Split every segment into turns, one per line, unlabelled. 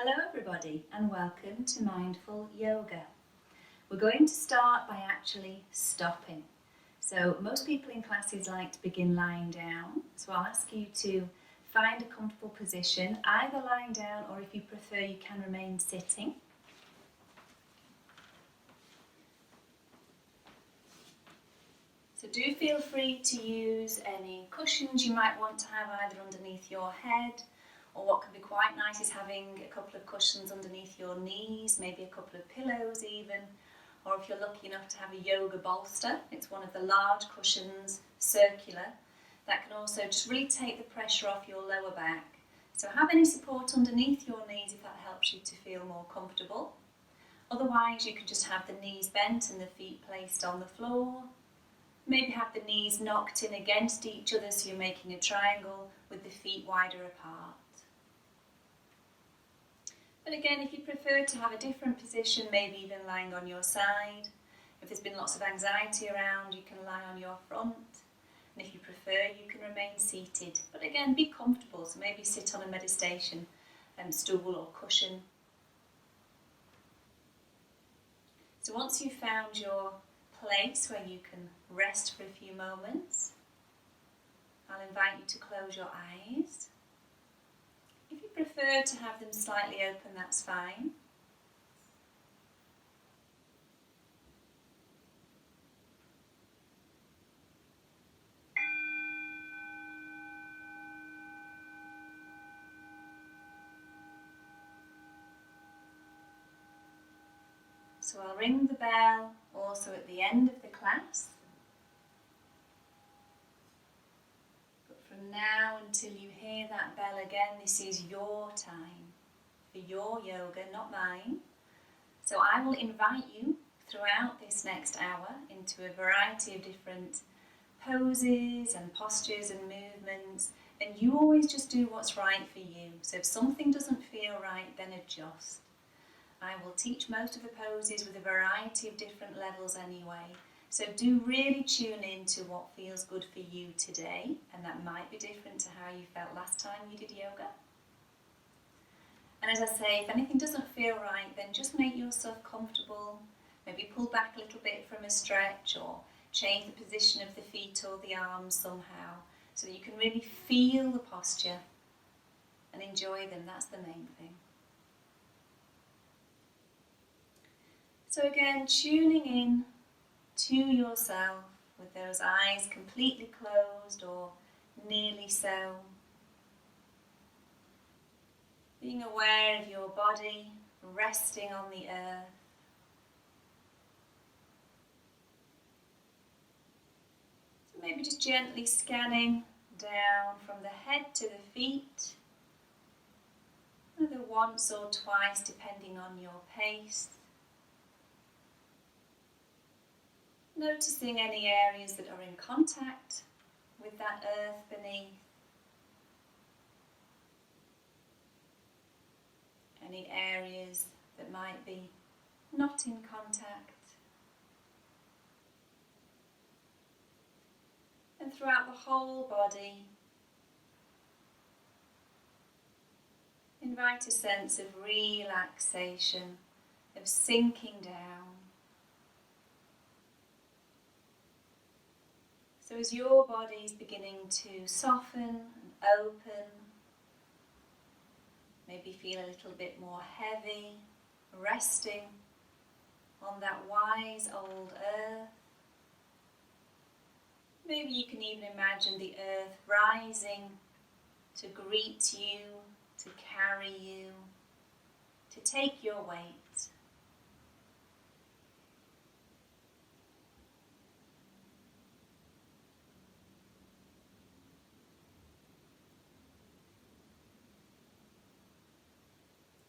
Hello everybody and welcome to Mindful Yoga. We're going to start by actually stopping. So most people in classes like to begin lying down, so I'll ask you to find a comfortable position, either lying down or if you prefer you can remain sitting. So do feel free to use any cushions you might want to have either underneath your head, or what can be quite nice is having a couple of cushions underneath your knees, maybe a couple of pillows even, or if you're lucky enough to have a yoga bolster, it's one of the large cushions, circular, that can also just really take the pressure off your lower back. So have any support underneath your knees if that helps you to feel more comfortable. Otherwise you can just have the knees bent and the feet placed on the floor. Maybe have the knees knocked in against each other so you're making a triangle with the feet wider apart. But again, if you prefer to have a different position, maybe even lying on your side, if there's been lots of anxiety around, you can lie on your front. And if you prefer, you can remain seated. But again, be comfortable, so maybe sit on a meditation stool or cushion. So once you've found your place where you can rest for a few moments, I'll invite you to close your eyes. If you prefer to have them slightly open, that's fine. So I'll ring the bell also at the end of the class. But from now until you hear that bell again, this is your time for your yoga, not mine. So I will invite you throughout this next hour into a variety of different poses and postures and movements, and you always just do what's right for you. So if something doesn't feel right, then adjust. I will teach most of the poses with a variety of different levels anyway. So do really tune in to what feels good for you today, and that might be different to how you felt last time you did yoga. And as I say, if anything doesn't feel right, then just make yourself comfortable. Maybe pull back a little bit from a stretch, or change the position of the feet or the arms somehow, so that you can really feel the posture and enjoy them. That's the main thing. So again, tuning in to yourself with those eyes completely closed or nearly so. Being aware of your body resting on the earth. So maybe just gently scanning down from the head to the feet, either once or twice depending on your pace. Noticing any areas that are in contact with that earth beneath. Any areas that might be not in contact. And throughout the whole body, invite a sense of relaxation, of sinking down. So as your body is beginning to soften and open, maybe feel a little bit more heavy, resting on that wise old earth. Maybe you can even imagine the earth rising to greet you, to carry you, to take your weight.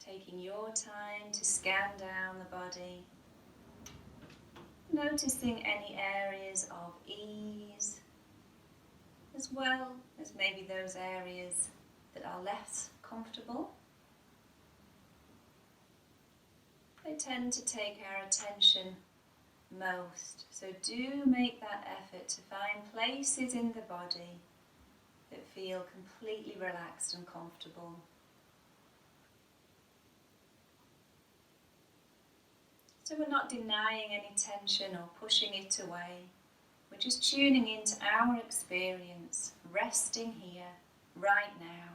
Taking your time to scan down the body, noticing any areas of ease, as well as maybe those areas that are less comfortable. They tend to take our attention most, so do make that effort to find places in the body that feel completely relaxed and comfortable. So we're not denying any tension or pushing it away. We're just tuning into our experience, resting here, right now.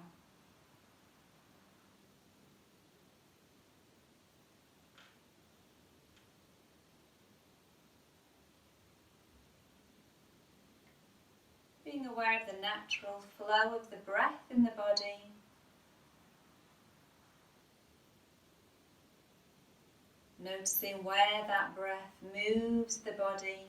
Being aware of the natural flow of the breath in the body. Noticing where that breath moves the body.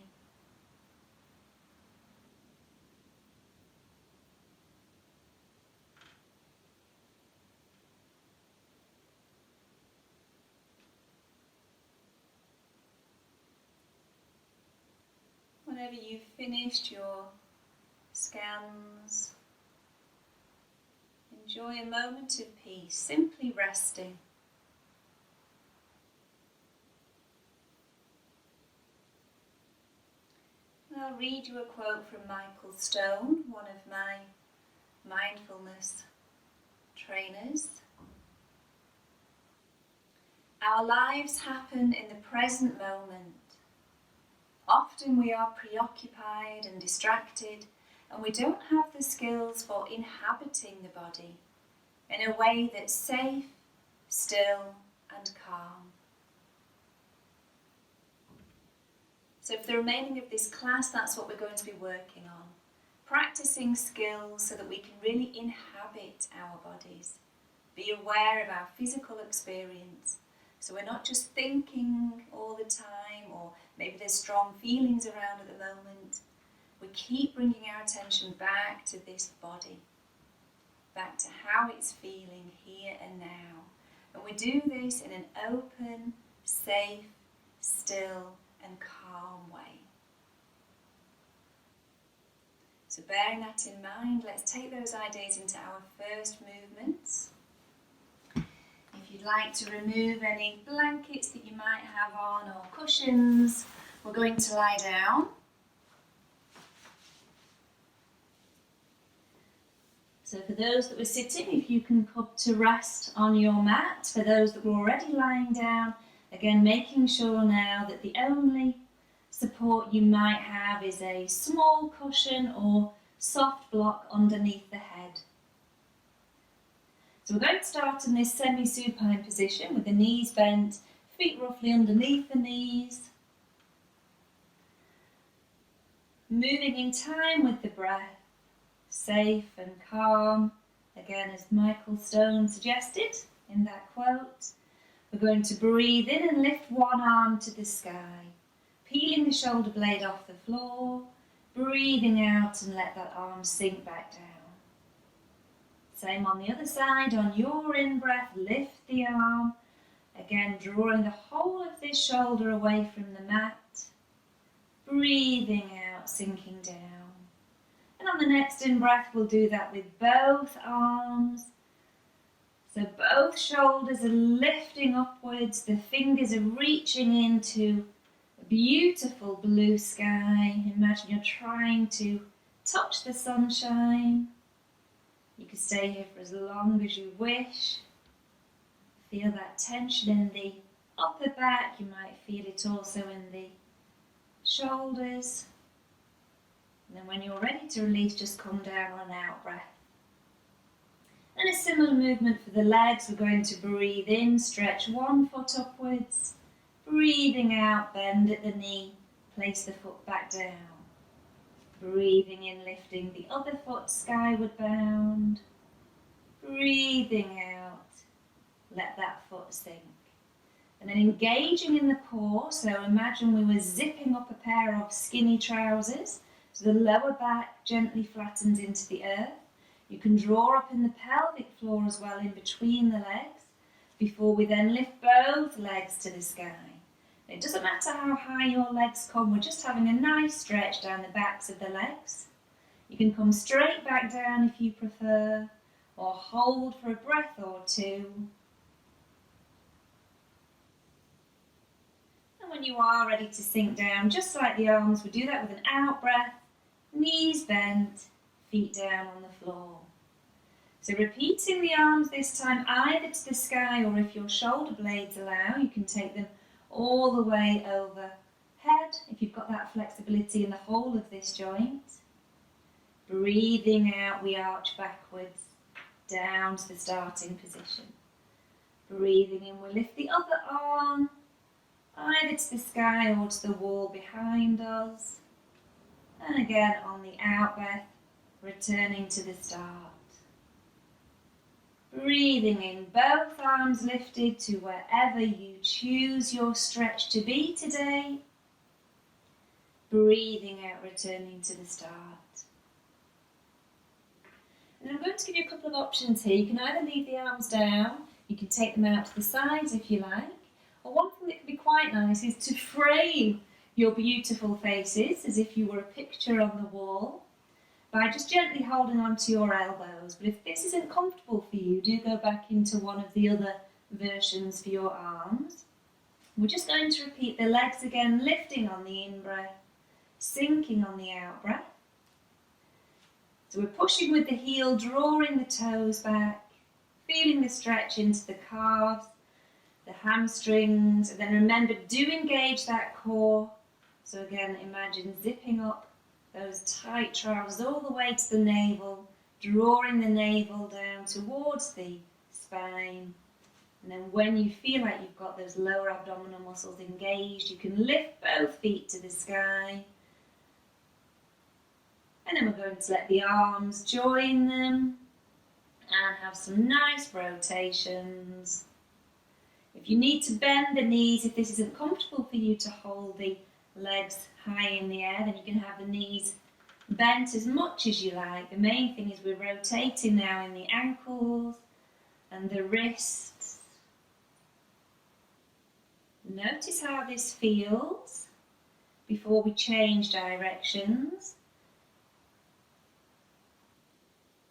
Whenever you've finished your scans, enjoy a moment of peace, simply resting. And I'll read you a quote from Michael Stone, one of my mindfulness trainers. Our lives happen in the present moment. Often we are preoccupied and distracted, and we don't have the skills for inhabiting the body in a way that's safe, still, and calm. So for the remaining of this class, that's what we're going to be working on. Practicing skills so that we can really inhabit our bodies, be aware of our physical experience. So we're not just thinking all the time, or maybe there's strong feelings around at the moment. We keep bringing our attention back to this body, back to how it's feeling here and now. And we do this in an open, safe, still, and calm way. So bearing that in mind, let's take those ideas into our first movements. If you'd like to remove any blankets that you might have on or cushions, we're going to lie down. So for those that were sitting, if you can come to rest on your mat. For those that were already lying down, again making sure now that the only support you might have is a small cushion or soft block underneath the head. So we're going to start in this semi-supine position with the knees bent, feet roughly underneath the knees. Moving in time with the breath, safe and calm. Again, as Michael Stone suggested in that quote, we're going to breathe in and lift one arm to the sky, peeling the shoulder blade off the floor, breathing out and let that arm sink back down. Same on the other side. On your in-breath, lift the arm. Again, drawing the whole of this shoulder away from the mat. Breathing out, sinking down. And on the next in-breath, we'll do that with both arms. So both shoulders are lifting upwards. The fingers are reaching into a beautiful blue sky. Imagine you're trying to touch the sunshine. You can stay here for as long as you wish. Feel that tension in the upper back. You might feel it also in the shoulders. And then when you're ready to release, just come down on an out breath. And a similar movement for the legs. We're going to breathe in, stretch one foot upwards. Breathing out, bend at the knee, place the foot back down. Breathing in, lifting the other foot skyward bound. Breathing out, let that foot sink. And then engaging in the core, so imagine we were zipping up a pair of skinny trousers, so the lower back gently flattens into the earth. You can draw up in the pelvic floor as well in between the legs, before we then lift both legs to the sky. It doesn't matter how high your legs come, we're just having a nice stretch down the backs of the legs. You can come straight back down if you prefer, or hold for a breath or two. And when you are ready to sink down, just like the arms, we do that with an out breath, knees bent, feet down on the floor. So repeating the arms this time either to the sky, or if your shoulder blades allow, you can take them all the way overhead, if you've got that flexibility in the whole of this joint. Breathing out, we arch backwards, down to the starting position. Breathing in, we lift the other arm, either to the sky or to the wall behind us. And again, on the out breath, returning to the start. Breathing in, both arms lifted to wherever you choose your stretch to be today. Breathing out, returning to the start. And I'm going to give you a couple of options here. You can either leave the arms down, you can take them out to the sides if you like, or one thing that can be quite nice is to frame your beautiful faces as if you were a picture on the wall by just gently holding onto your elbows. But if this isn't comfortable for you, do go back into one of the other versions for your arms. We're just going to repeat the legs again, lifting on the in-breath, sinking on the out-breath. So we're pushing with the heel, drawing the toes back, feeling the stretch into the calves, the hamstrings, and then remember, do engage that core. So again, imagine zipping up those tight trousers all the way to the navel, drawing the navel down towards the spine. And then when you feel like you've got those lower abdominal muscles engaged, you can lift both feet to the sky. And then we're going to let the arms join them and have some nice rotations. If you need to bend the knees, if this isn't comfortable for you to hold the legs high in the air, then you can have the knees bent as much as you like. The main thing is we're rotating now in the ankles and the wrists. Notice how this feels before we change directions.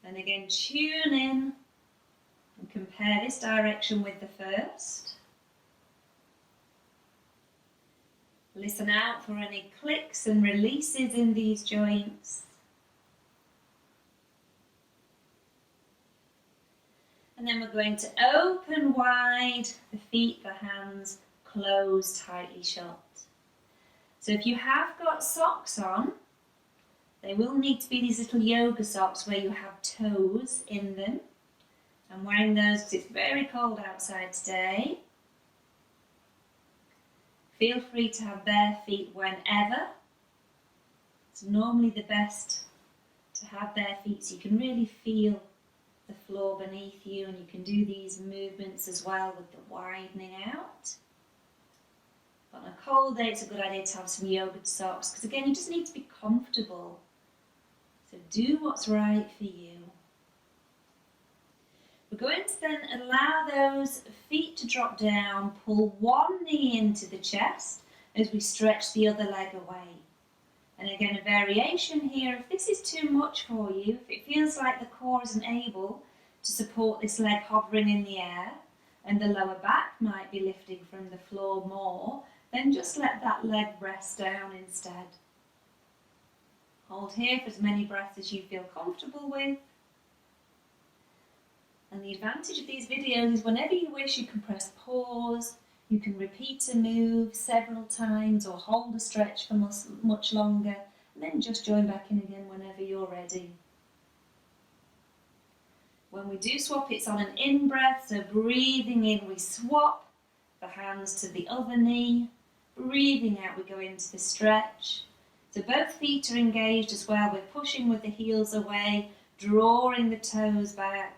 And again, tune in and compare this direction with the first. Listen out for any clicks and releases in these joints. And then we're going to open wide the feet, the hands, close tightly shut. So if you have got socks on, they will need to be these little yoga socks where you have toes in them. I'm wearing those because it's very cold outside today. Feel free to have bare feet whenever. It's normally the best to have bare feet so you can really feel the floor beneath you, and you can do these movements as well with the widening out. But on a cold day, it's a good idea to have some yoga socks because again, you just need to be comfortable. So do what's right for you. We're going to then allow those feet to drop down, pull one knee into the chest as we stretch the other leg away. And again, a variation here, if this is too much for you, if it feels like the core isn't able to support this leg hovering in the air and the lower back might be lifting from the floor more, then just let that leg rest down instead. Hold here for as many breaths as you feel comfortable with. And the advantage of these videos is whenever you wish, you can press pause, you can repeat a move several times or hold a stretch for much longer, and then just join back in again whenever you're ready. When we do swap, it's on an in-breath, so breathing in, we swap the hands to the other knee. Breathing out, we go into the stretch. So both feet are engaged as well. We're pushing with the heels away, drawing the toes back.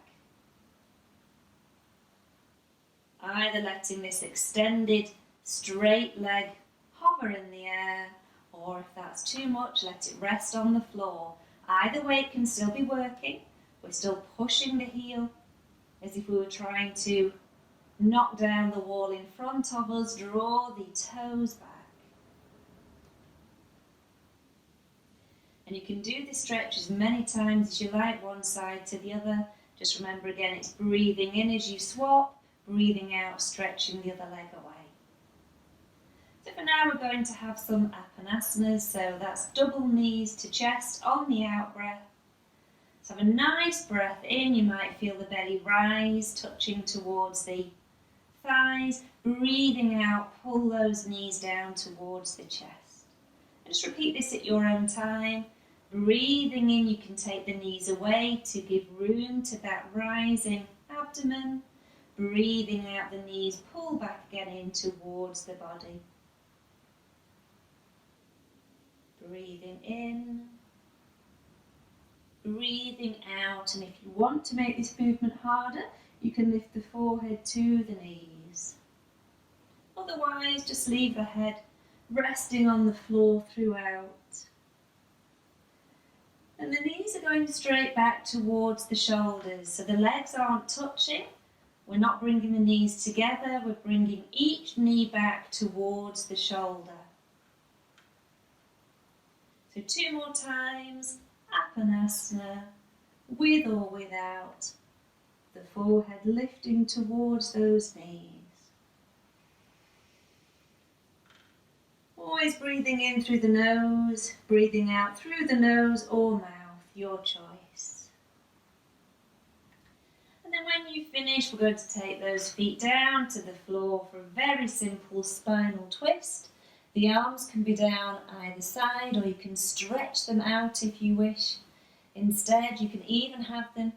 Either letting this extended straight leg hover in the air, or if that's too much, let it rest on the floor. Either way, it can still be working. We're still pushing the heel as if we were trying to knock down the wall in front of us. Draw the toes back. And you can do this stretch as many times as you like, one side to the other. Just remember again, it's breathing in as you swap, breathing out, stretching the other leg away. So for now, we're going to have some Asanas. So that's double knees to chest on the out breath. So have a nice breath in. You might feel the belly rise, touching towards the thighs. Breathing out, pull those knees down towards the chest. And just repeat this at your own time. Breathing in, you can take the knees away to give room to that rising abdomen. Breathing out, the knees pull back again in towards the body. Breathing in. Breathing out, and if you want to make this movement harder, you can lift the forehead to the knees. Otherwise, just leave the head resting on the floor throughout. And the knees are going straight back towards the shoulders, so the legs aren't touching. We're not bringing the knees together, we're bringing each knee back towards the shoulder. So 2 more times, Apanasana, with or without the forehead lifting towards those knees. Always breathing in through the nose, breathing out through the nose or mouth, your choice. And then when you finish, we're going to take those feet down to the floor for a very simple spinal twist. The arms can be down either side, or you can stretch them out if you wish. Instead, you can even have them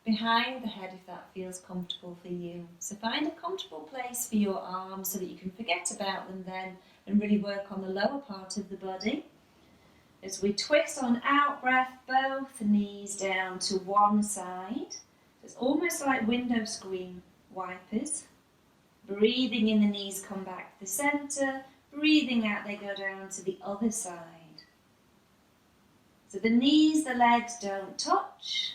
behind the head if that feels comfortable for you. So find a comfortable place for your arms so that you can forget about them then and really work on the lower part of the body. As we twist on out breath, both knees down to one side. It's almost like window screen wipers. Breathing in, the knees come back to the centre. Breathing out, they go down to the other side. So the knees, the legs don't touch.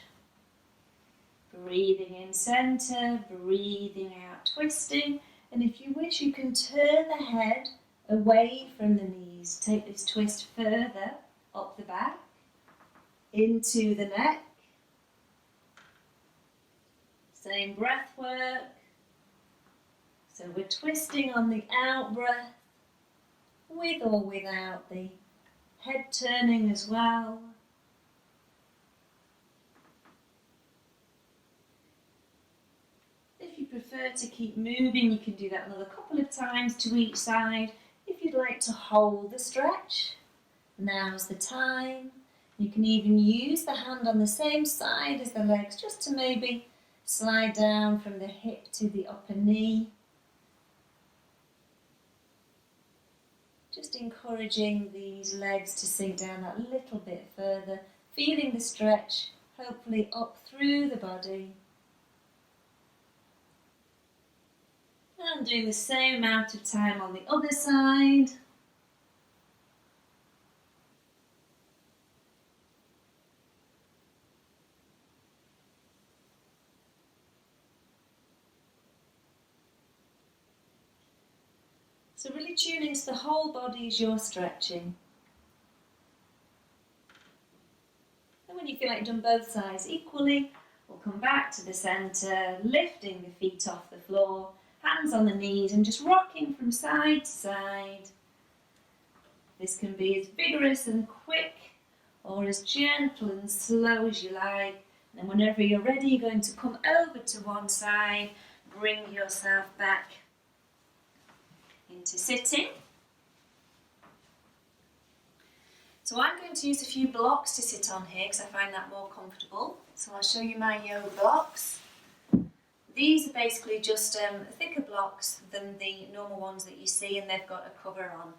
Breathing in centre, breathing out, twisting. And if you wish, you can turn the head away from the knees. Take this twist further up the back, into the neck. Same breath work. So we're twisting on the out breath, with or without the head turning as well. If you prefer to keep moving, you can do that another couple of times to each side. If you'd like to hold the stretch, now's the time. You can even use the hand on the same side as the legs just to maybe slide down from the hip to the upper knee. Just encouraging these legs to sink down that little bit further, feeling the stretch, hopefully up through the body. And doing the same amount of time on the other side. So really tune into the whole body as you're stretching. And when you feel like you've done both sides equally, we'll come back to the centre, lifting the feet off the floor, hands on the knees and just rocking from side to side. This can be as vigorous and quick or as gentle and slow as you like. And then whenever you're ready, you're going to come over to one side, bring yourself back into sitting. So I'm going to use a few blocks to sit on here because I find that more comfortable. So I'll show you my yoga blocks. These are basically just thicker blocks than the normal ones that you see, and they've got a cover on.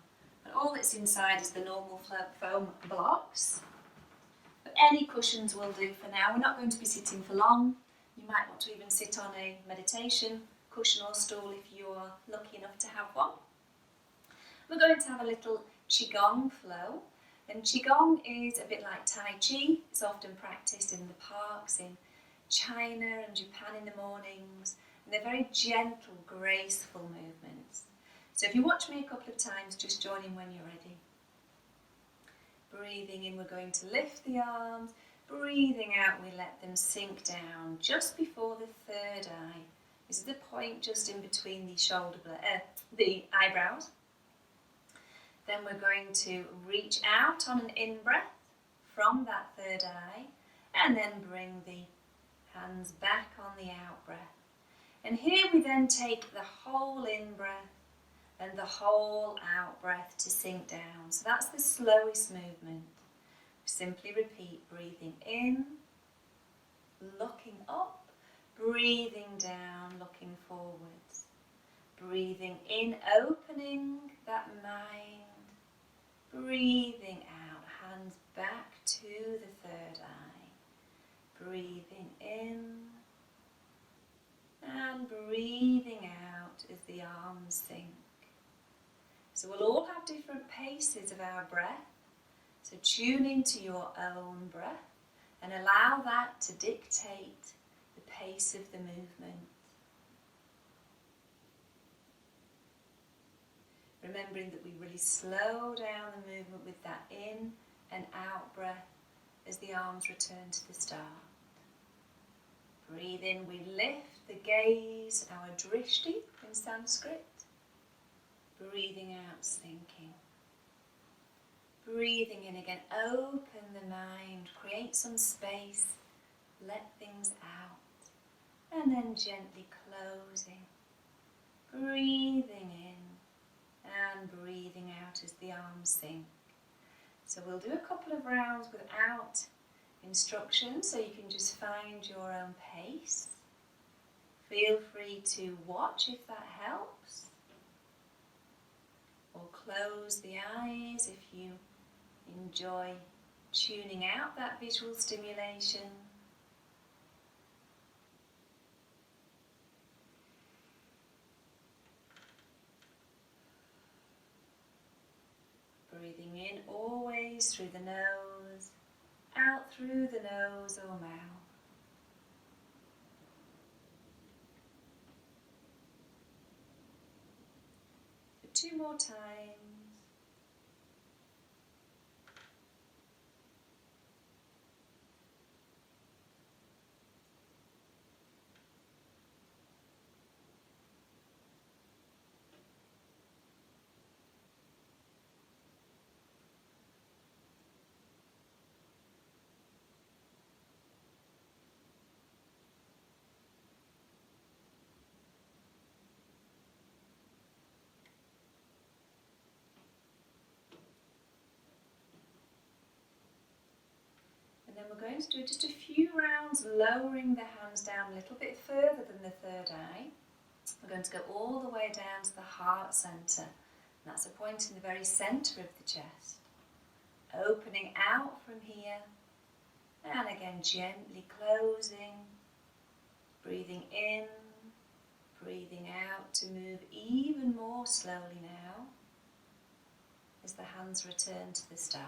And all that's inside is the normal foam blocks. But any cushions will do for now. We're not going to be sitting for long. You might want to even sit on a meditation cushion or stool if you are lucky enough to have one. We're going to have a little Qigong flow. And Qigong is a bit like Tai Chi. It's often practiced in the parks in China and Japan in the mornings. And they're very gentle, graceful movements. So if you watch me a couple of times, just join in when you're ready. Breathing in, we're going to lift the arms. Breathing out, we let them sink down just before the third eye. This is the point just in between the eyebrows. Then we're going to reach out on an in-breath from that third eye and then bring the hands back on the out-breath. And here we then take the whole in-breath and the whole out-breath to sink down. So that's the slowest movement. Simply repeat, breathing in, looking up, breathing down, looking forwards. Breathing in, opening that mind. Breathing out, hands back to the third eye. Breathing in and breathing out as the arms sink. So we'll all have different paces of our breath. So tune into your own breath and allow that to dictate the pace of the movement. Remembering that we really slow down the movement with that in and out breath as the arms return to the start. Breathe in, we lift the gaze, our drishti in Sanskrit. Breathing out, sinking. Breathing in again, open the mind, create some space, let things out, and then gently closing. Breathing in and breathing out as the arms sink. So we'll do a couple of rounds without instructions, so you can just find your own pace. Feel free to watch if that helps, or close the eyes if you enjoy tuning out that visual stimulation. Breathing in always through the nose, out through the nose or mouth. For 2 more times. And then we're going to do just a few rounds, lowering the hands down a little bit further than the third eye. We're going to go all the way down to the heart centre. And that's a point in the very centre of the chest. Opening out from here. And again, gently closing. Breathing in, breathing out to move even more slowly now as the hands return to the start.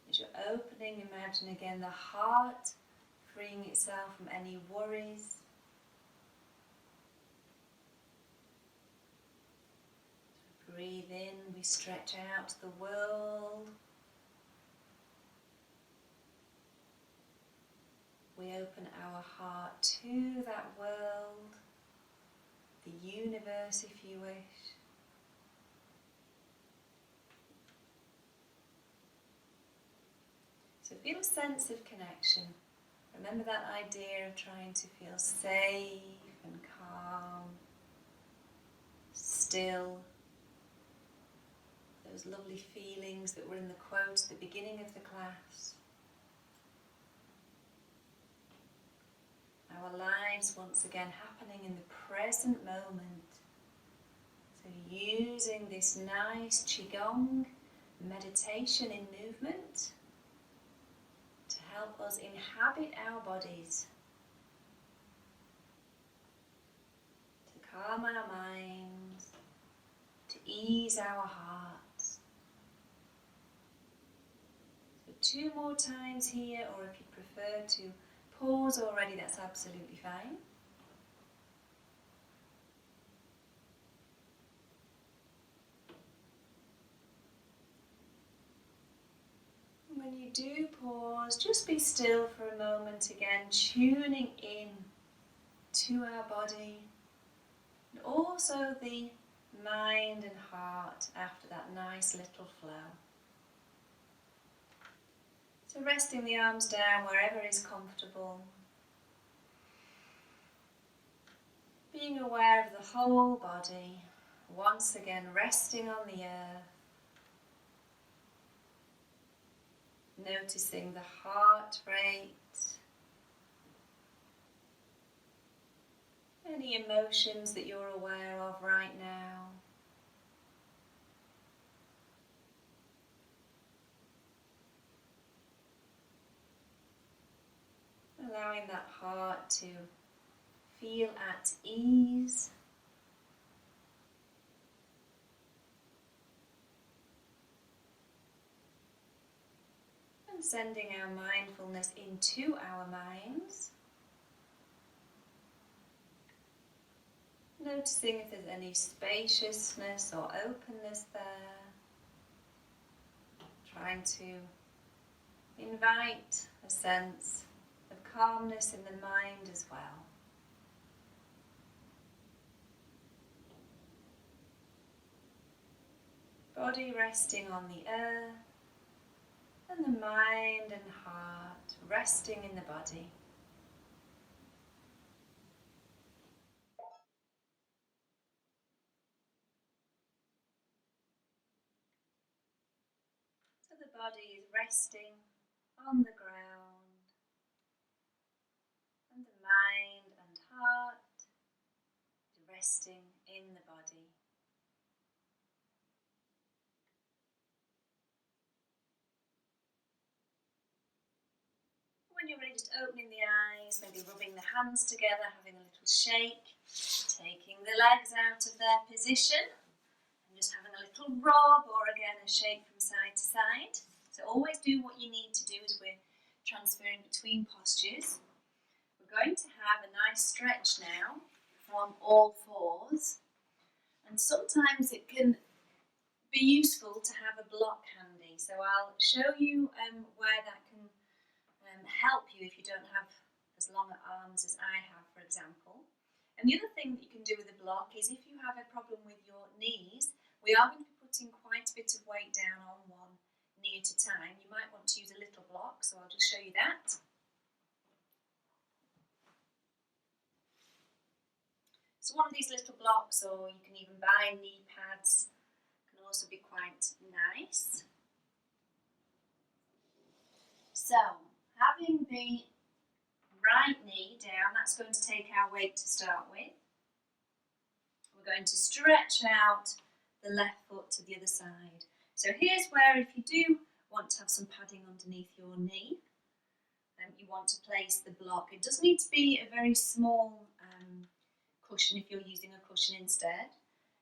As you're opening, imagine again the heart freeing itself from any worries. Breathe in, we stretch out to the world. We open our heart to that world, the universe if you wish. So feel a sense of connection. Remember that idea of trying to feel safe and calm, still. Those lovely feelings that were in the quote at the beginning of the class. Our lives once again happening in the present moment. So using this nice Qigong meditation in movement to help us inhabit our bodies, to calm our minds, to ease our hearts. 2 more times here, or if you prefer to pause already, that's absolutely fine. When you do pause, just be still for a moment again, tuning in to our body and also the mind and heart after that nice little flow. So resting the arms down wherever is comfortable. Being aware of the whole body. Once again, resting on the earth. Noticing the heart rate. Any emotions that you're aware of right now. Allowing that heart to feel at ease. And sending our mindfulness into our minds. Noticing if there's any spaciousness or openness there. Trying to invite a sense of calmness in the mind as well. Body resting on the earth, and the mind and heart resting in the body. So the body is resting on the ground, and the mind and heart is resting in the body. When you're ready, just opening the eyes, maybe rubbing the hands together, having a little shake, taking the legs out of their position, and just having a little rub, or again a shake from side to side. So always do what you need to do as we're transferring between postures. We're going to have a nice stretch now from all fours, and sometimes it can be useful to have a block handy. So I'll show you where that can help you if you don't have as long arms as I have, for example. And the other thing that you can do with a block is if you have a problem with your knees, we are going to be putting quite a bit of weight down on one knee at a time. You might want to use a little block, so I'll just show you that. So one of these little blocks, or you can even buy knee pads, can also be quite nice. So, having the right knee down, that's going to take our weight to start with. We're going to stretch out the left foot to the other side. So here's where, if you do want to have some padding underneath your knee, you want to place the block. It does need to be a very small cushion if you're using a cushion instead.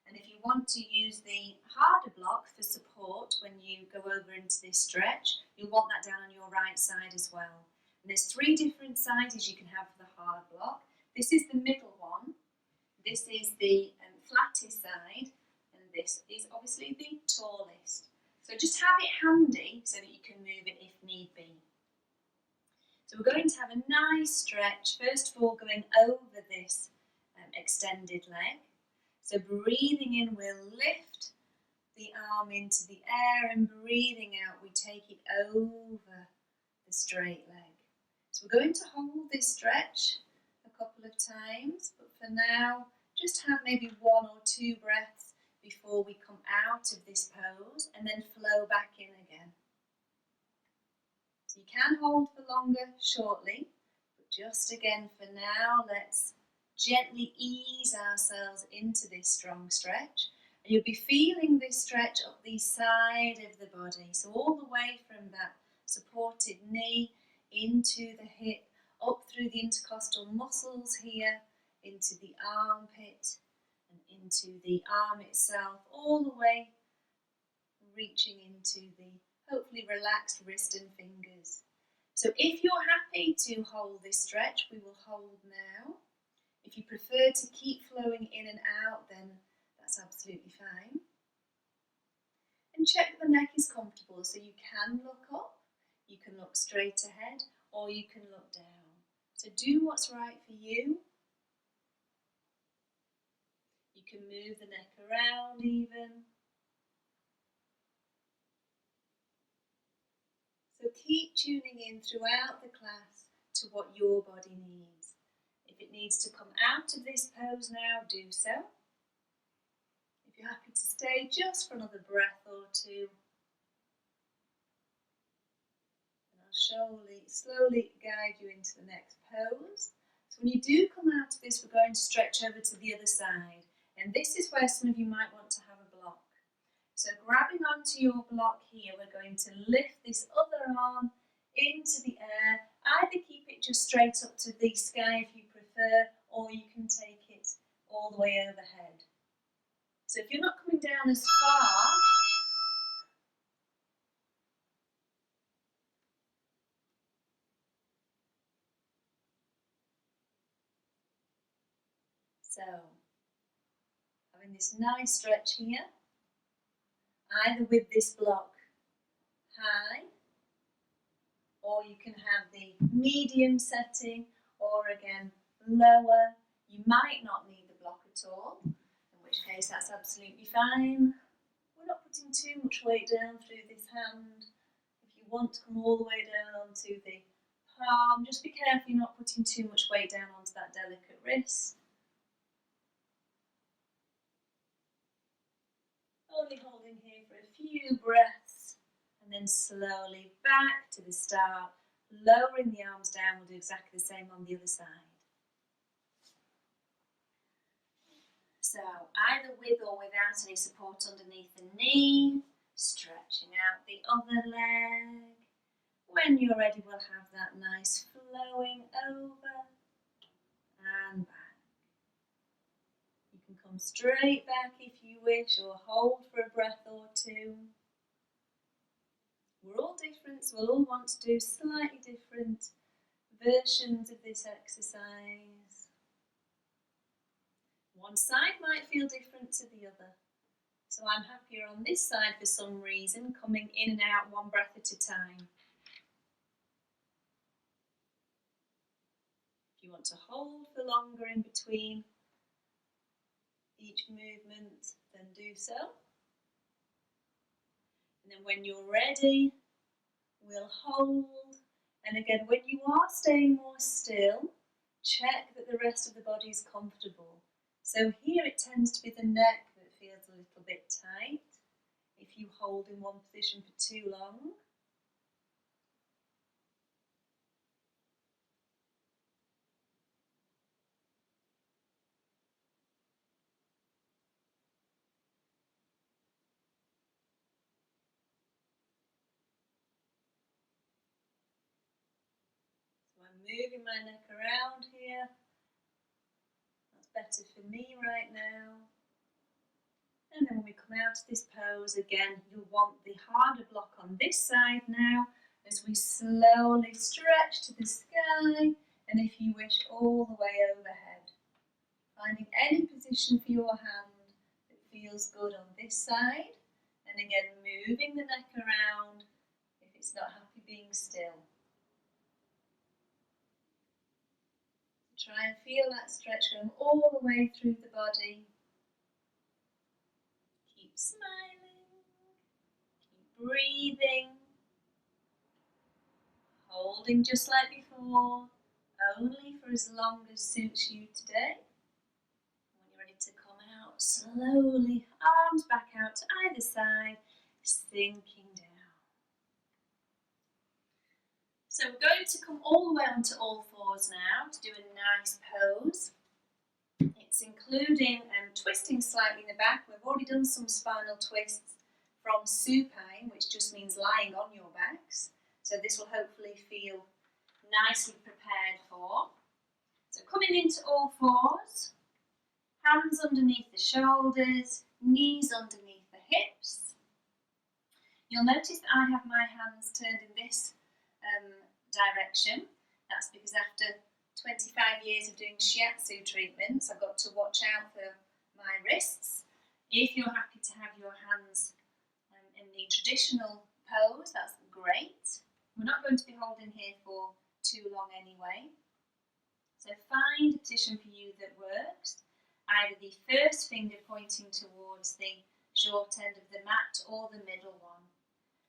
And if you want to use the harder block for support when you go over into this stretch, you'll want that down on your right side as well. And there's 3 different sizes you can have for the hard block. This is the middle one, this is the flattest side, and this is obviously the tallest. So just have it handy so that you can move it if need be. So we're going to have a nice stretch, first of all going over this extended leg. So breathing in, we'll lift the arm into the air, and breathing out, we take it over the straight leg. So we're going to hold this stretch a couple of times, but for now, just have maybe 1 or 2 breaths before we come out of this pose, and then flow back in again. So you can hold for longer shortly, but just again for now, let's gently ease ourselves into this strong stretch. And you'll be feeling this stretch up the side of the body. So all the way from that supported knee into the hip, up through the intercostal muscles here, into the armpit and into the arm itself, all the way reaching into the hopefully relaxed wrist and fingers. So if you're happy to hold this stretch, we will hold now. If you prefer to keep flowing in and out, then that's absolutely fine. And check the neck is comfortable, so you can look up, you can look straight ahead, or you can look down. So do what's right for you. You can move the neck around even. So keep tuning in throughout the class to what your body needs. If it needs to come out of this pose now, do so. If you're happy to stay just for another breath or two, and I'll slowly guide you into the next pose. So when you do come out of this, we're going to stretch over to the other side. And this is where some of you might want to have a block. So grabbing onto your block here, we're going to lift this other arm into the air. Either keep it just straight up to the sky if you prefer, or you can take it all the way overhead. So if you're not coming down as far, so having this nice stretch here, either with this block high, or you can have the medium setting, or again lower. You might not need the block at all, in which case that's absolutely fine. We're not putting too much weight down through this hand. If you want to come all the way down onto the palm, just be careful you're not putting too much weight down onto that delicate wrist. Only holding here for a few breaths, and then slowly back to the start, lowering the arms down. We'll do exactly the same on the other side. So either with or without any support underneath the knee, stretching out the other leg. When you're ready, we'll have that nice flowing over and back. You can come straight back if you wish, or hold for a breath or two. We're all different, so we'll all want to do slightly different versions of this exercise. One side might feel different to the other. So I'm happier on this side for some reason, coming in and out one breath at a time. If you want to hold for longer in between each movement, then do so. And then when you're ready, we'll hold. And again, when you are staying more still, check that the rest of the body is comfortable. So here it tends to be the neck that feels a little bit tight if you hold in one position for too long. So I'm moving my neck around here. That's better for me right now. And then when we come out of this pose, again, you'll want the harder block on this side now as we slowly stretch to the sky, and if you wish, all the way overhead. Finding any position for your hand that feels good on this side, and again, moving the neck around if it's not happy being still. Try and feel that stretch going all the way through the body. Keep smiling, keep breathing, holding just like before, only for as long as suits you today. When you're ready to come out, slowly, arms back out to either side, sinking down. So we're going to come all the way onto all fours now to do a nice pose. It's including twisting slightly in the back. We've already done some spinal twists from supine, which just means lying on your backs. So this will hopefully feel nicely prepared for. So coming into all fours, hands underneath the shoulders, knees underneath the hips. You'll notice that I have my hands turned in this direction. That's because after 25 years of doing Shiatsu treatments, I've got to watch out for my wrists. If you're happy to have your hands in the traditional pose, that's great. We're not going to be holding here for too long anyway. So find a position for you that works. Either the first finger pointing towards the short end of the mat or the middle one.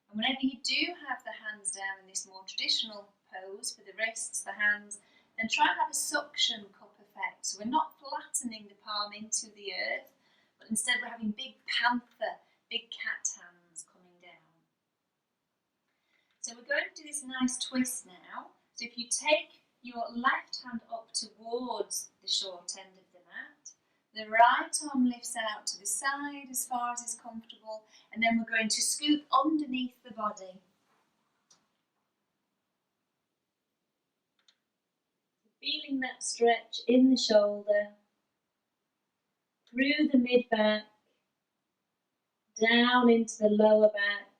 And whenever you do have the hands down in this more traditional pose for the wrists, the hands, then try and have a suction cup effect. So we're not flattening the palm into the earth, but instead we're having big panther, big cat hands coming down. So we're going to do this nice twist now. So if you take your left hand up towards the short end of the mat, the right arm lifts out to the side as far as is comfortable, and then we're going to scoop underneath the body. Feeling that stretch in the shoulder, through the mid-back, down into the lower back.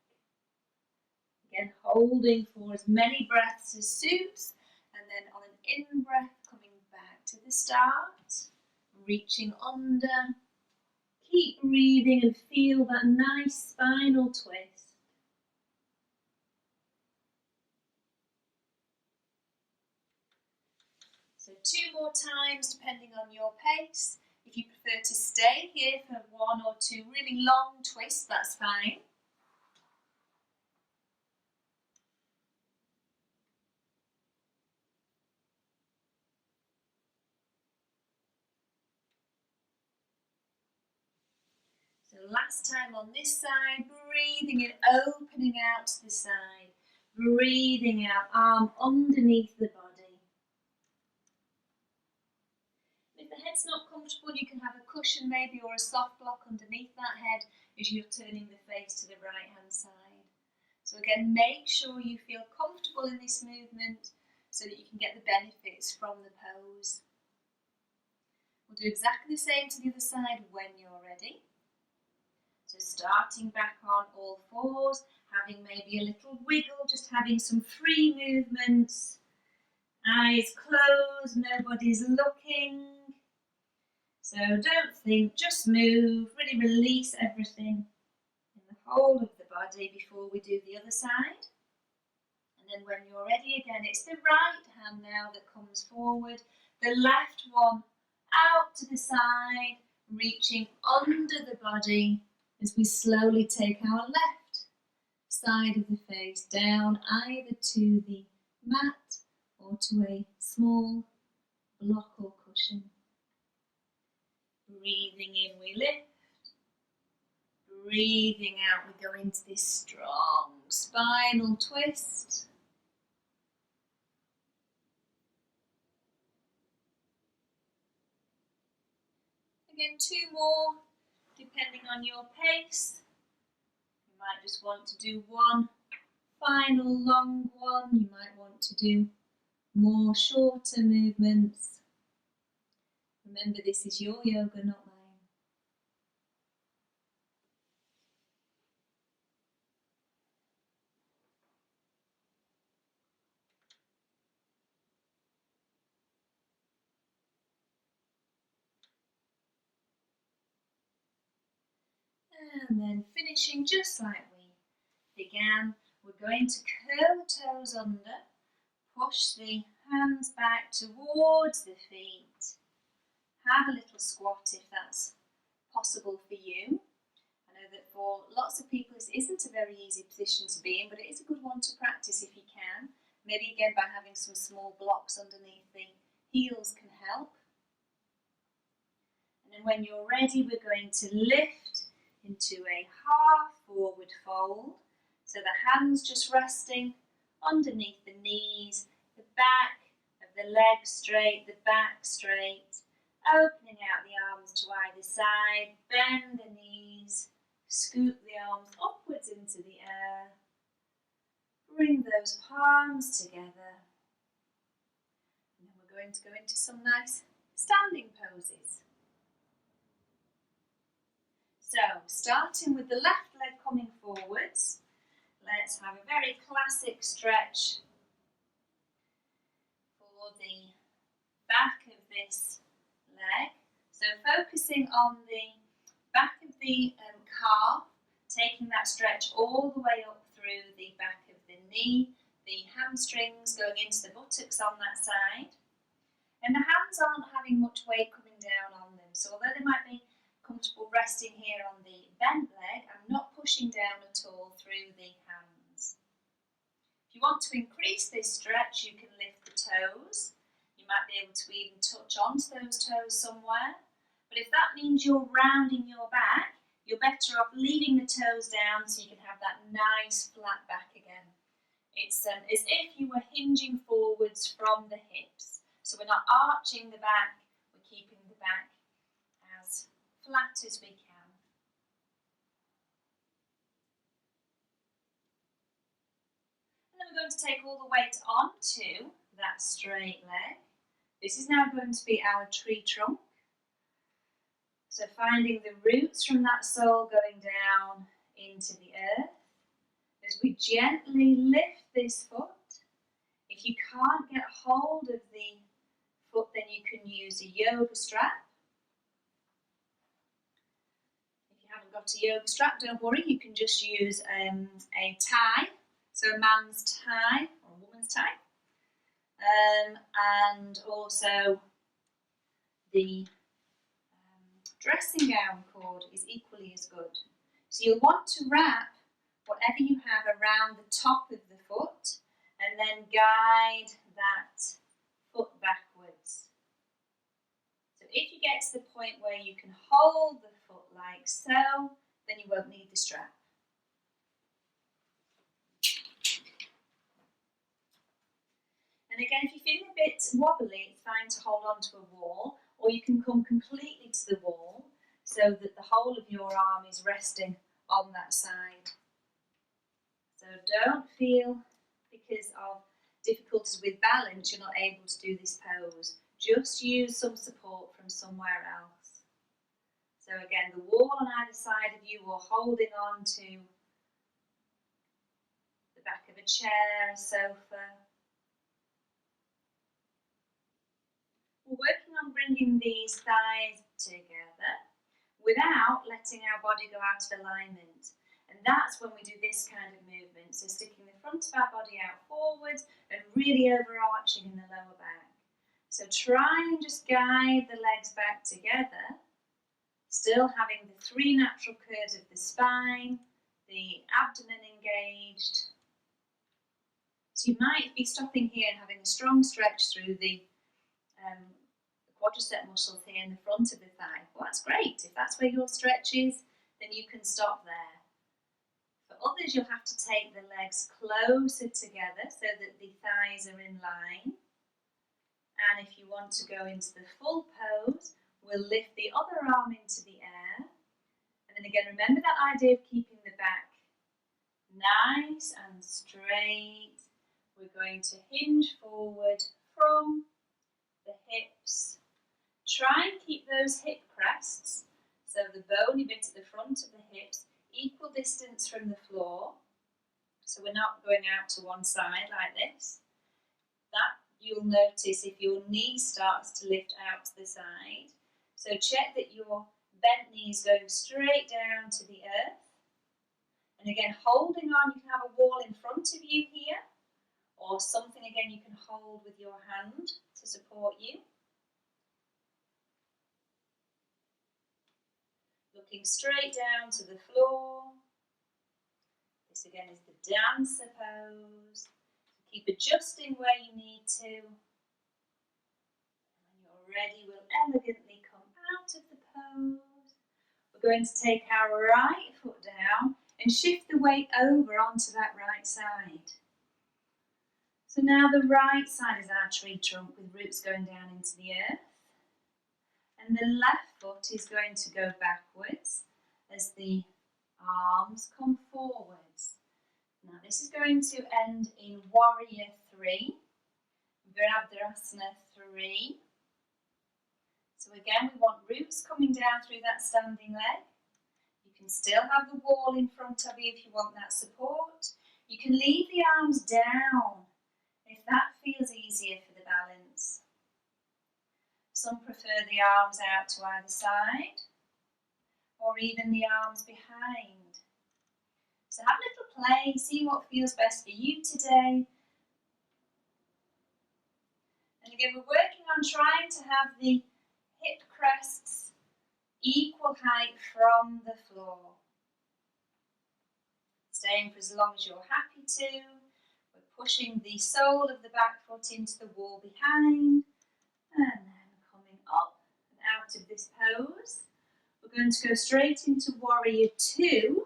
Again, holding for as many breaths as suits, and then on an in-breath, coming back to the start, reaching under. Keep breathing and feel that nice spinal twist. So 2 more times depending on your pace. If you prefer to stay here for 1 or 2 really long twists, that's fine. So last time on this side, breathing in, opening out to the side, breathing out, arm underneath the body. If the head's not comfortable, you can have a cushion maybe or a soft block underneath that head as you're turning the face to the right hand side. So again, make sure you feel comfortable in this movement so that you can get the benefits from the pose. We'll do exactly the same to the other side when you're ready. So starting back on all fours, having maybe a little wiggle, just having some free movements. Eyes closed, nobody's looking. So don't think, just move, really release everything in the whole of the body before we do the other side. And then when you're ready again, it's the right hand now that comes forward, the left one out to the side, reaching under the body as we slowly take our left side of the face down either to the mat or to a small block or cushion. Breathing in, we lift. Breathing out, we go into this strong spinal twist. Again, 2 more, depending on your pace. You might just want to do 1 final long one. You might want to do more shorter movements. Remember, this is your yoga, not mine. And then finishing just like we began, we're going to curl the toes under, push the hands back towards the feet. Have a little squat if that's possible for you. I know that for lots of people this isn't a very easy position to be in, but it is a good one to practice if you can. Maybe again by having some small blocks underneath the heels can help. And then when you're ready, we're going to lift into a half forward fold. So the hands just resting underneath the knees, the back of the legs straight, the back straight. Opening out the arms to either side, bend the knees, scoop the arms upwards into the air. Bring those palms together. And then we're going to go into some nice standing poses. So, starting with the left leg coming forwards, let's have a very classic stretch for the back of this leg. So focusing on the back of the calf, taking that stretch all the way up through the back of the knee, the hamstrings going into the buttocks on that side. And the hands aren't having much weight coming down on them, so although they might be comfortable resting here on the bent leg, I'm not pushing down at all through the hands. If you want to increase this stretch, you can lift the toes. You might be able to even touch onto those toes somewhere. But if that means you're rounding your back, you're better off leaving the toes down so you can have that nice flat back again. It's as if you were hinging forwards from the hips. So we're not arching the back, we're keeping the back as flat as we can. And then we're going to take all the weight onto that straight leg. This is now going to be our tree trunk. So finding the roots from that sole going down into the earth. As we gently lift this foot, if you can't get hold of the foot, then you can use a yoga strap. If you haven't got a yoga strap, don't worry, you can just use a tie, so a man's tie or a woman's tie, and also the dressing gown cord is equally as good. So you'll want to wrap whatever you have around the top of the foot and then guide that foot backwards. So if you get to the point where you can hold the foot like so, then you won't need the strap. And again, if you feel a bit wobbly, it's fine to hold on to a wall, or you can come completely to the wall so that the whole of your arm is resting on that side. So don't feel, because of difficulties with balance, you're not able to do this pose. Just use some support from somewhere else. So again, the wall on either side of you, or holding on to the back of a chair, a sofa. We're working on bringing these thighs together without letting our body go out of alignment. And that's when we do this kind of movement. So sticking the front of our body out forwards and really overarching in the lower back. So try and just guide the legs back together, still having the three natural curves of the spine, the abdomen engaged. So you might be stopping here and having a strong stretch through the quadricep muscles here in the front of the thigh. Well, that's great. If that's where your stretch is, then you can stop there. For others, you'll have to take the legs closer together so that the thighs are in line. And if you want to go into the full pose, we'll lift the other arm into the air. And then again, remember that idea of keeping the back nice and straight. We're going to hinge forward from the hips. Try and keep those hip crests, so the bony bit at the front of the hips, equal distance from the floor. So we're not going out to one side like this. That you'll notice if your knee starts to lift out to the side. So check that your bent knee is going straight down to the earth. And again, holding on, you can have a wall in front of you here, or something again you can hold with your hand to support you. Looking straight down to the floor. This again is the dancer pose. Keep adjusting where you need to. And when you're ready, we'll elegantly come out of the pose. We're going to take our right foot down and shift the weight over onto that right side. So now the right side is our tree trunk with roots going down into the earth. And the left foot is going to go backwards as the arms come forwards. Now this is going to end in Warrior 3, Virabhadrasana 3. So again, we want roots coming down through that standing leg. You can still have the wall in front of you if you want that support. You can leave the arms down if that feels easier for the balance. Some prefer the arms out to either side, or even the arms behind. So have a little play, see what feels best for you today. And again, we're working on trying to have the hip crests equal height from the floor. Staying for as long as you're happy to. We're pushing the sole of the back foot into the wall behind, and then coming up and out of this pose. We're going to go straight into Warrior Two.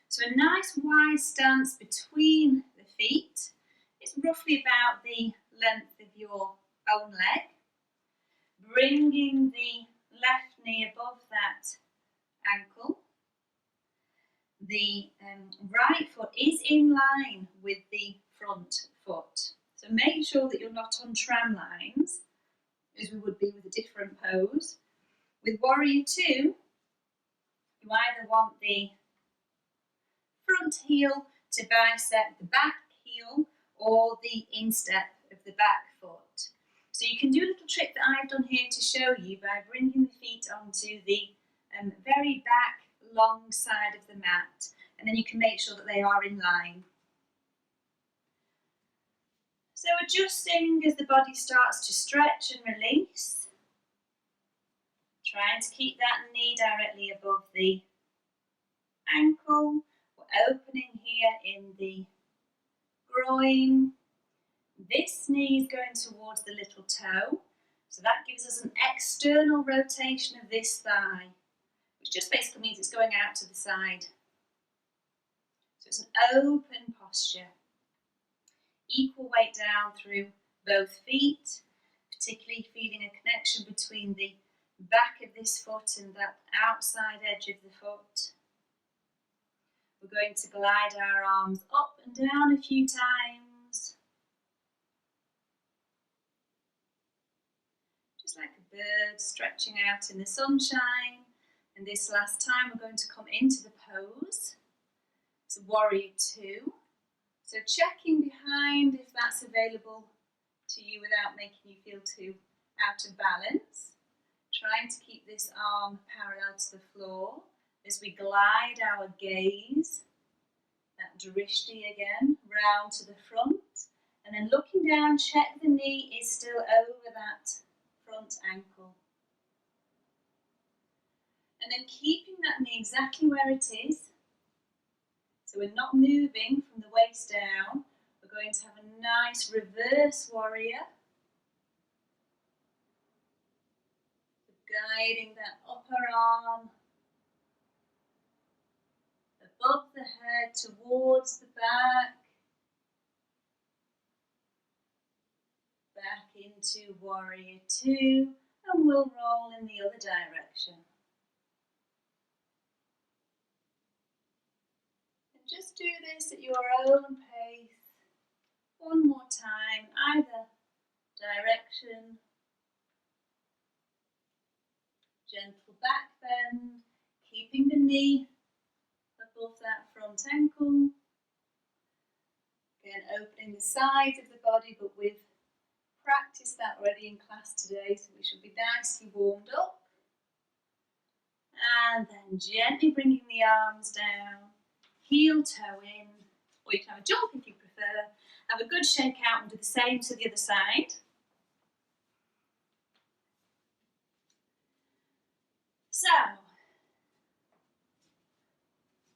So a nice wide stance between the feet. It's roughly about the length of your own leg. Bringing the left knee above that ankle. The right foot is in line with the front foot. So make sure that you're not on tram lines, as we would be with a different pose. With Warrior Two, you either want the front heel to bicep the back heel or the instep of the back foot. So you can do a little trick that I've done here to show you by bringing the feet onto the very back long side of the mat, and then you can make sure that they are in line. So adjusting as the body starts to stretch and release, trying to keep that knee directly above the ankle. We're opening here in the groin. This knee is going towards the little toe, so that gives us an external rotation of this thigh, which just basically means it's going out to the side. So it's an open posture. Equal weight down through both feet, particularly feeling a connection between the back of this foot and that outside edge of the foot. We're going to glide our arms up and down a few times. Just like a bird stretching out in the sunshine. And this last time we're going to come into the pose. It's Warrior Two. So checking behind if that's available to you without making you feel too out of balance. Trying to keep this arm parallel to the floor as we glide our gaze, that drishti again, round to the front. And then looking down, check the knee is still over that front ankle. And then keeping that knee exactly where it is. So we're not moving from the waist down. We're going to have a nice reverse warrior. Guiding that upper arm above the head towards the back. Back into Warrior Two, and we'll roll in the other direction. Just do this at your own pace. One more time, either direction. Gentle back bend, keeping the knee above that front ankle. Again, opening the sides of the body, but we've practiced that already in class today, so we should be nicely warmed up. And then gently bringing the arms down. Heel toe in, or you can have a jump if you prefer. Have a good shake out and do the same to the other side. So,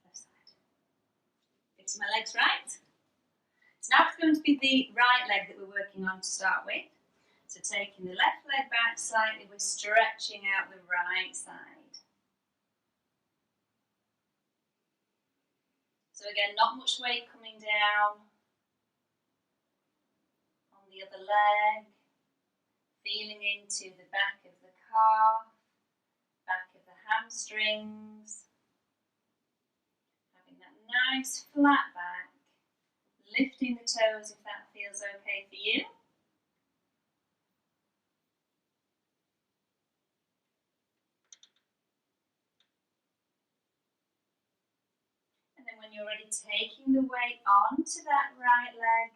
left side. Getting my legs right. So now it's going to be the right leg that we're working on to start with. So taking the left leg back slightly, we're stretching out the right side. So again, not much weight coming down on the other leg, feeling into the back of the calf, back of the hamstrings, having that nice flat back, lifting the toes if that feels okay for you. When you're ready, taking the weight onto that right leg,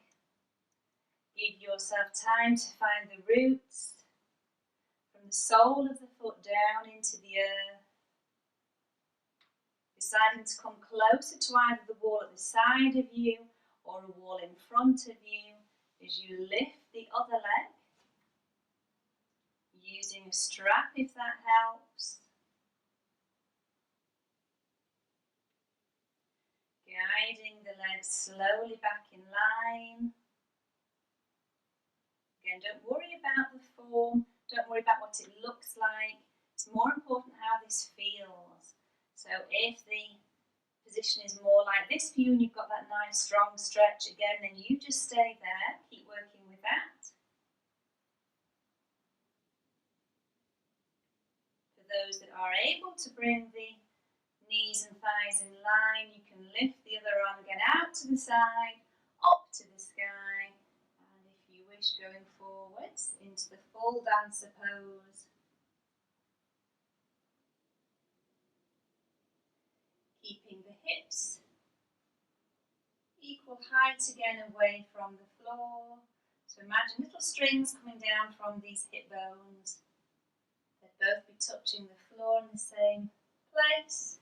give yourself time to find the roots from the sole of the foot down into the earth. Deciding to come closer to either the wall at the side of you or a wall in front of you as you lift the other leg, using a strap if that helps. guiding the legs slowly back in line. Again, don't worry about the form, don't worry about what it looks like. It's more important how this feels. So if the position is more like this for you and you've got that nice strong stretch again, then you just stay there, keep working with that. For those that are able to bring the knees and thighs in line, you can lift the other arm again out to the side, up to the sky, and if you wish, going forwards into the full dancer pose. Keeping the hips equal height again away from the floor. So imagine little strings coming down from these hip bones. They'd both be touching the floor in the same place.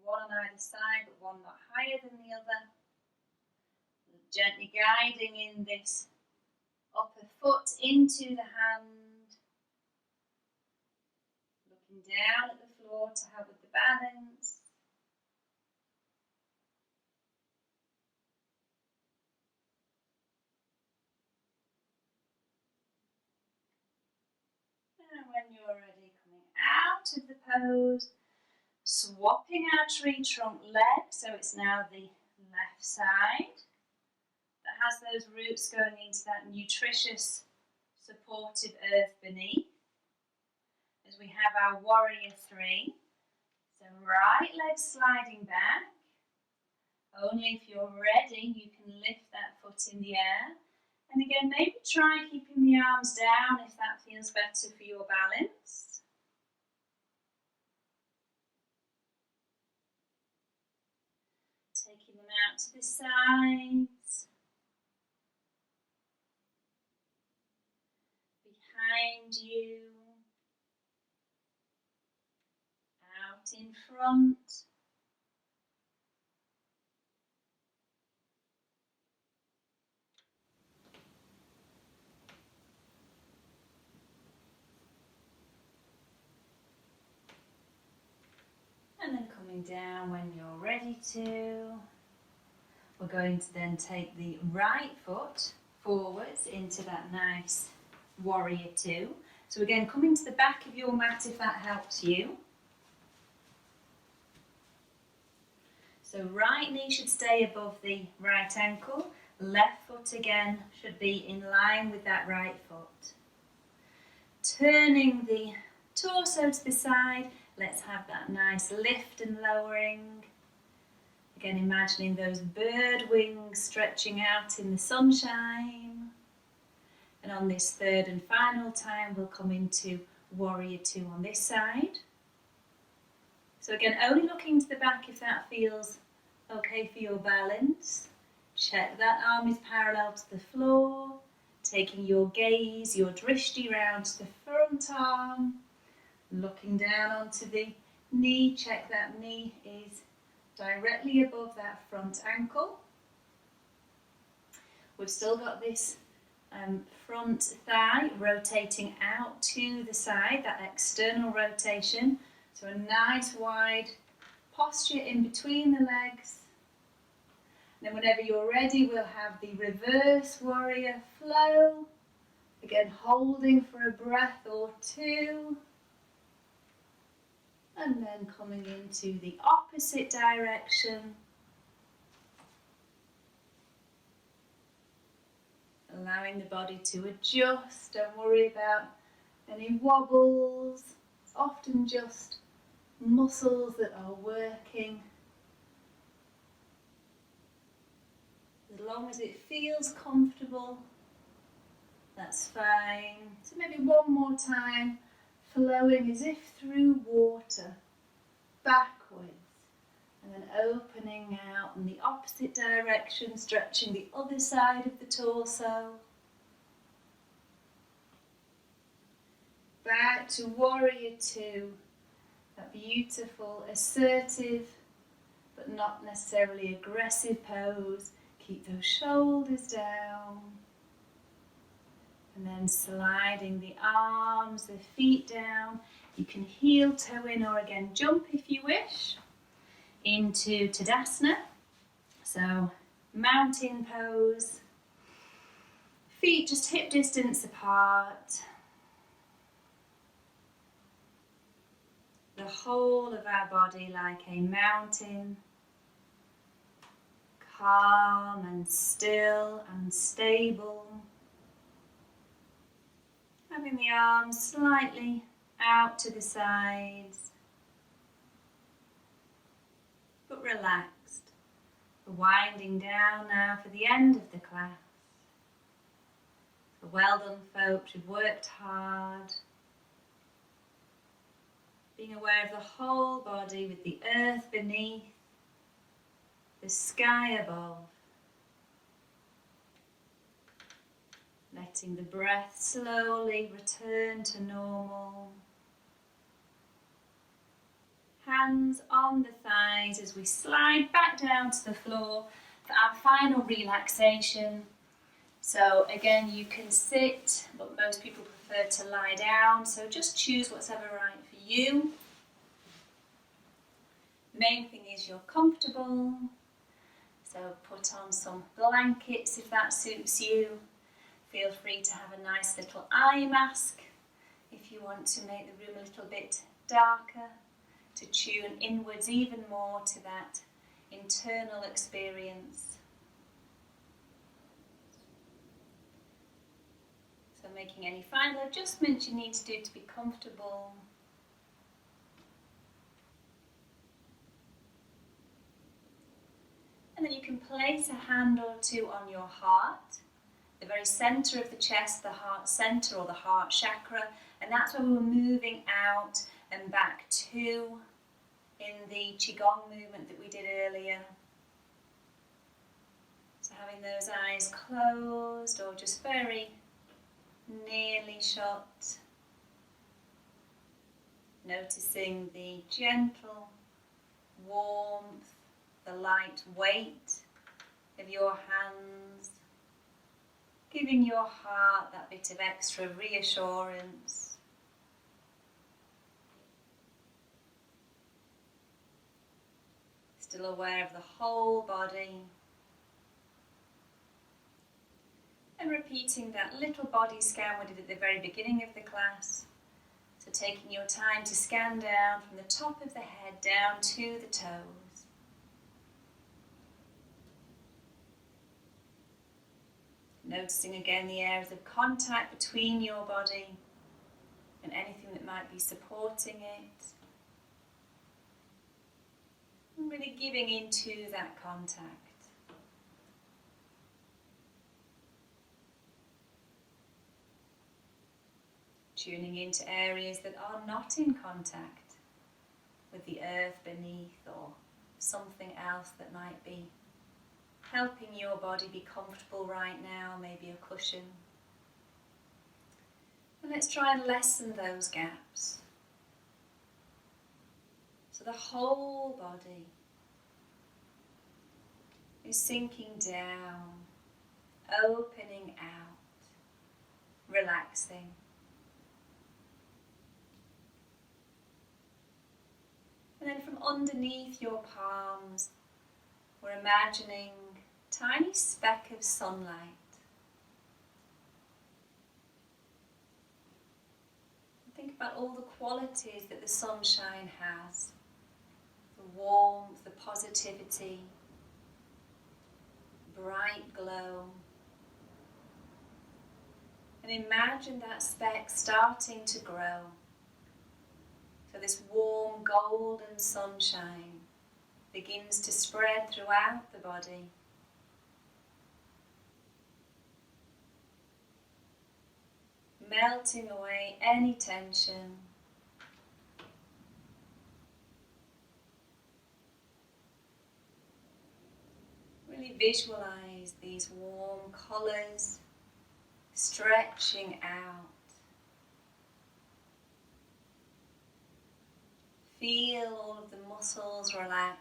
One on either side, but one not higher than the other. Gently guiding in this upper foot into the hand. Looking down at the floor to help with the balance. And when you're ready, coming out of the pose, swapping our tree trunk leg, so it's now the left side that has those roots going into that nutritious, supportive earth beneath. As we have our warrior three, so right leg sliding back. Only if you're ready, you can lift that foot in the air. And again, maybe try keeping the arms down if that feels better for your balance. Taking them out to the sides. Behind you. Out in front. And then coming down when you're ready to. We're going to then take the right foot forwards into that nice warrior two. So again, coming to the back of your mat if that helps you. So right knee should stay above the right ankle. Left foot again should be in line with that right foot. Turning the torso to the side. Let's have that nice lift and lowering. Again, imagining those bird wings stretching out in the sunshine. And on this third and final time, we'll come into warrior two on this side. So again, only looking to the back if that feels okay for your balance. Check that arm is parallel to the floor. Taking your gaze, your drishti round to the front arm. Looking down onto the knee, check that knee is directly above that front ankle. We've still got this front thigh rotating out to the side, that external rotation. So a nice wide posture in between the legs. And then whenever you're ready, we'll have the reverse warrior flow. Again, holding for a breath or two. And then coming into the opposite direction. Allowing the body to adjust. Don't worry about any wobbles. It's often just muscles that are working. As long as it feels comfortable, that's fine. So maybe one more time. Flowing as if through water, backwards, and then opening out in the opposite direction, stretching the other side of the torso. Back to warrior two, that beautiful, assertive, but not necessarily aggressive pose. Keep those shoulders down. And then sliding the arms, the feet down. You can heel toe in or again jump if you wish. Into Tadasana. So, mountain pose, feet just hip distance apart. The whole of our body like a mountain, calm and still and stable. Having the arms slightly out to the sides, but relaxed. We're winding down now for the end of the class. So well done, folks, you've worked hard. Being aware of the whole body with the earth beneath, the sky above. Letting the breath slowly return to normal. Hands on the thighs as we slide back down to the floor for our final relaxation. So again, you can sit, but most people prefer to lie down, so just choose what's ever right for you. Main thing is you're comfortable, so put on some blankets if that suits you. Feel free to have a nice little eye mask if you want to make the room a little bit darker, to tune inwards even more to that internal experience. So making any final adjustments you need to do to be comfortable. And then you can place a hand or two on your heart, the very centre of the chest, the heart centre or the heart chakra, and that's where we were moving out and back to in the Qigong movement that we did earlier. So having those eyes closed or just very nearly shut, noticing the gentle warmth, the light weight of your hands, giving your heart that bit of extra reassurance. Still aware of the whole body. And repeating that little body scan we did at the very beginning of the class. So taking your time to scan down from the top of the head down to the toes. Noticing again the areas of contact between your body and anything that might be supporting it. And really giving into that contact. Tuning into areas that are not in contact with the earth beneath or something else that might be helping your body be comfortable right now, maybe a cushion. And let's try and lessen those gaps. So the whole body is sinking down, opening out, relaxing. And then from underneath your palms, we're imagining a tiny speck of sunlight. Think about all the qualities that the sunshine has. The warmth, the positivity, bright glow. And imagine that speck starting to grow. So this warm golden sunshine begins to spread throughout the body. Melting away any tension. Really visualize these warm colours stretching out. Feel all of the muscles relax.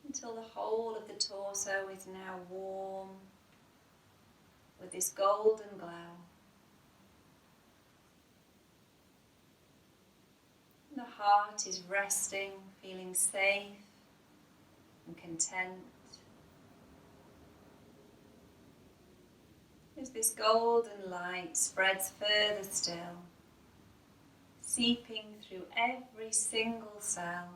Until the whole of the torso is now warm with this golden glow. The heart is resting, feeling safe and content. As this golden light spreads further still, seeping through every single cell.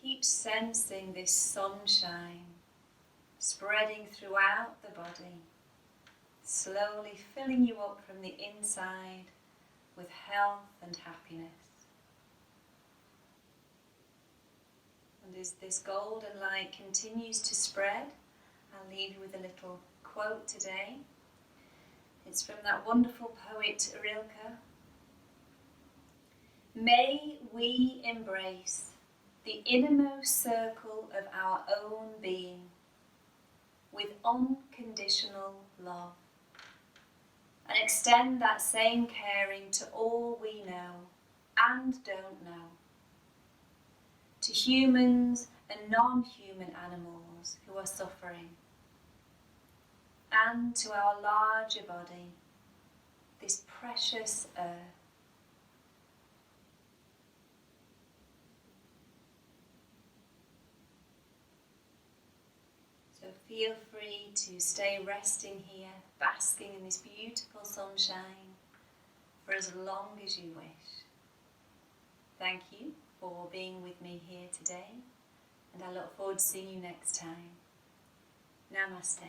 Keep sensing this sunshine spreading throughout the body, slowly filling you up from the inside with health and happiness. And as this golden light continues to spread, I'll leave you with a little quote today. It's from that wonderful poet Rilke. May we embrace the innermost circle of our own being with unconditional love, and extend that same caring to all we know and don't know, to humans and non-human animals who are suffering, and to our larger body, this precious earth. So feel free to stay resting here, basking in this beautiful sunshine for as long as you wish. Thank you for being with me here today, and I look forward to seeing you next time. Namaste.